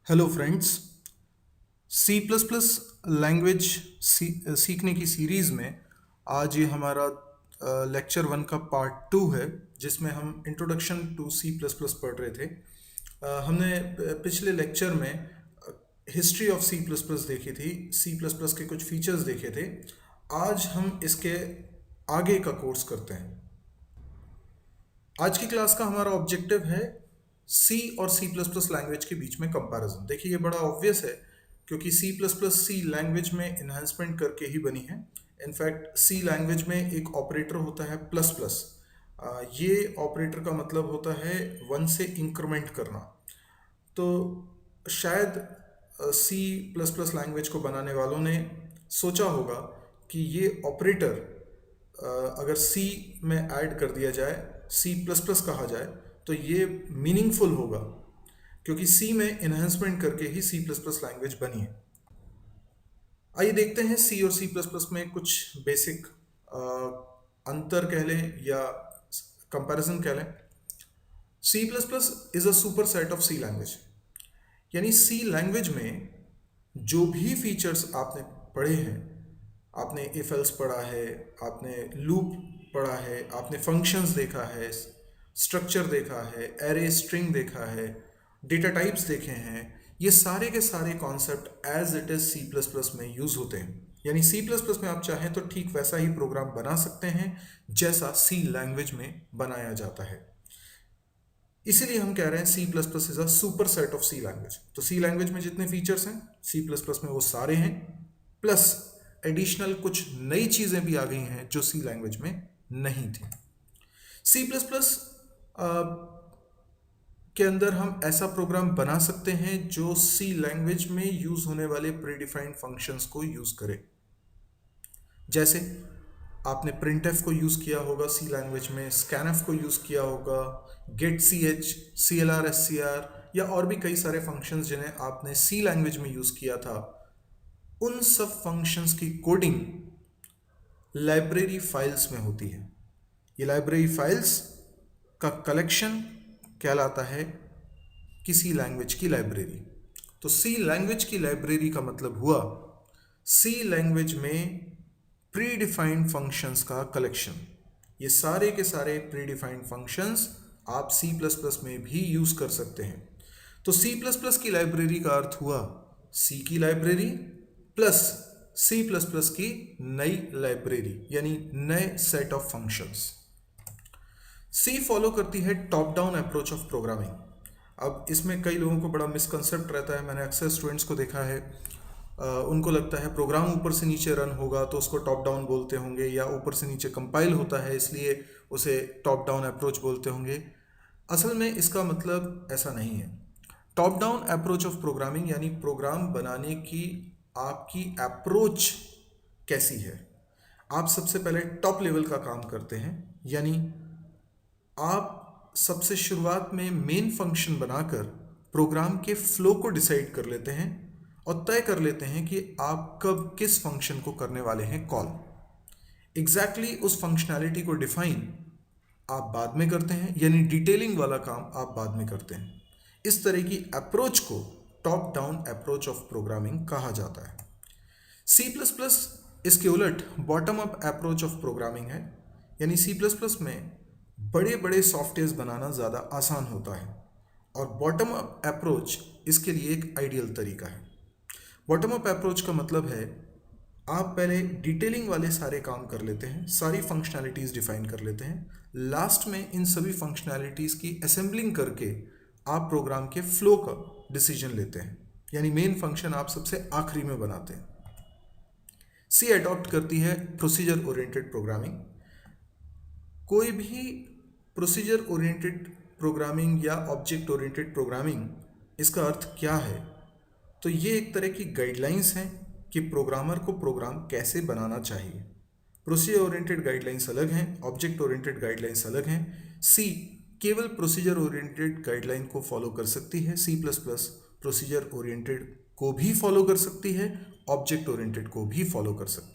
Hello friends. C plus plus language सीखने की series में आज ये हमारा लेक्चर 1 का पार्ट 2 है, जिसमें हम introduction to C plus plus पढ़ रहे थे। हमने पिछले लेक्चर में history of C plus plus देखी थी, सी प्लस प्लस के कुछ फीचर्स देखे थे। आज हम इसके आगे का कोर्स करते हैं। आज की क्लास का हमारा ऑब्जेक्टिव है सी और सी प्लस प्लस लैंग्वेज के बीच में कंपैरिजन। देखिए, ये बड़ा ऑब्वियस है क्योंकि सी प्लस प्लस सी लैंग्वेज में इन्हांसमेंट करके ही बनी है। इनफैक्ट सी लैंग्वेज में एक ऑपरेटर होता है प्लस प्लस। ये ऑपरेटर का मतलब होता है 1 से इंक्रीमेंट करना। तो शायद सी प्लस प्लस लैंग्वेज को बनाने वालों ने सोचा होगा कि ये ऑपरेटर अगर सी में ऐड कर दिया जाए, सी प्लस प्लस कहा जाए, तो ये मीनिंगफुल होगा क्योंकि सी में इन्हांसमेंट करके ही सी प्लस प्लस लैंग्वेज बनी है। आइए देखते हैं सी और सी प्लस प्लस में कुछ बेसिक अंतर कह लें या कंपैरिजन कह लें। C plus plus is a super set of C language, यानी सी लैंग्वेज में जो भी फीचर्स आपने पढ़े हैं, आपने इफ एल्स पढ़ा है, आपने लूप पढ़ा है, आपने फंक्शंस देखा है, स्ट्रक्चर देखा है, एरे स्ट्रिंग देखा है, डेटा टाइप्स देखे हैं, ये सारे के सारे concept as it is C plus plus में यूज होते हैं। यानी सी प्लस प्लस में आप चाहें तो ठीक वैसा ही प्रोग्राम बना सकते हैं जैसा सी लैंग्वेज में बनाया जाता है। इसीलिए हम कह रहे हैं C plus plus is a super set of C language. तो सी लैंग्वेज में जितने फीचर्स हैं सी प्लस प्लस में वो सारे हैं, प्लस एडिशनल कुछ नई चीजें भी आ गई हैं जो सी लैंग्वेज में नहीं थी। सी प्लस प्लस के अंदर हम ऐसा प्रोग्राम बना सकते हैं जो सी लैंग्वेज में यूज होने वाले प्रीडिफाइंड फंक्शंस को यूज करे। जैसे आपने printf को यूज किया होगा सी लैंग्वेज में, scanf को यूज किया होगा, getch, clr, scr या और भी कई सारे फंक्शंस जिन्हें आपने सी लैंग्वेज में यूज किया था। उन सब फंक्शंस की कोडिंग लाइब्रेरी फाइल्स में होती है। ये लाइब्रेरी फाइल्स का कलेक्शन कहलाता है किसी लैंग्वेज की लाइब्रेरी। तो सी लैंग्वेज की लाइब्रेरी का मतलब हुआ सी लैंग्वेज में प्री डिफाइंड फंक्शंस का कलेक्शन। ये सारे के सारे प्री डिफाइंड फंक्शंस आप सी प्लस प्लस में भी यूज कर सकते हैं। तो सी प्लस प्लस की लाइब्रेरी का अर्थ हुआ सी की library plus C plus plus की नई लाइब्रेरी, यानी नए set of functions. C follow करती है top down approach of programming. अब इसमें कई लोगों को बड़ा मिसकंसेप्ट रहता है। मैंने अक्सर स्टूडेंट्स को देखा है, उनको लगता है प्रोग्राम ऊपर से नीचे रन होगा तो उसको टॉप डाउन बोलते होंगे, या ऊपर से नीचे कंपाइल होता है इसलिए उसे टॉप डाउन अप्रोच बोलते होंगे। असल में इसका मतलब ऐसा नहीं है। Top down approach of programming यानी प्रोग्राम बनाने की आपकी अप्रोच कैसी है। आप सबसे पहले टॉप लेवल का काम करते हैं, यानी आप सबसे शुरुआत में मेन फंक्शन बनाकर प्रोग्राम के फ्लो को डिसाइड कर लेते हैं और तय कर लेते हैं कि आप कब किस फंक्शन को करने वाले हैं कॉल। एग्जैक्टली उस फंक्शनैलिटी को डिफाइन आप बाद में करते हैं, यानी डिटेलिंग वाला काम आप बाद में करते हैं। इस तरह की अप्रोच को top down approach of programming कहा जाता है। सी प्लस प्लस इसके उलट bottom up approach of programming है, यानी सी प्लस प्लस में बड़े बड़े सॉफ्टवेयर्स बनाना ज़्यादा आसान होता है और बॉटम अप अप्रोच इसके लिए एक आइडियल तरीका है। बॉटम अप अप्रोच का मतलब है आप पहले डिटेलिंग वाले सारे काम कर लेते हैं, सारी फंक्शनैलिटीज़ डिफाइन कर लेते हैं, लास्ट में इन सभी फंक्शनैलिटीज़ की असेंबलिंग करके आप प्रोग्राम के फ्लो का डिसीजन लेते हैं, यानी मेन फंक्शन आप सबसे आखिरी में बनाते हैं। सी अडॉप्ट करती है प्रोसीजर ओरिएंटेड प्रोग्रामिंग। कोई भी प्रोसीजर ओरिएंटेड प्रोग्रामिंग या ऑब्जेक्ट ओरिएंटेड प्रोग्रामिंग, इसका अर्थ क्या है? तो ये एक तरह की गाइडलाइंस हैं कि प्रोग्रामर को प्रोग्राम कैसे बनाना चाहिए। प्रोसीजर ओरिएंटेड गाइडलाइंस अलग हैं, ऑब्जेक्ट ओरिएंटेड गाइडलाइंस अलग हैं। सी केवल प्रोसीजर ओरिएंटेड गाइडलाइन को फॉलो कर सकती है, C plus plus procedure oriented को भी फॉलो कर सकती है, ऑब्जेक्ट ओरिएंटेड को भी फॉलो कर सकती है।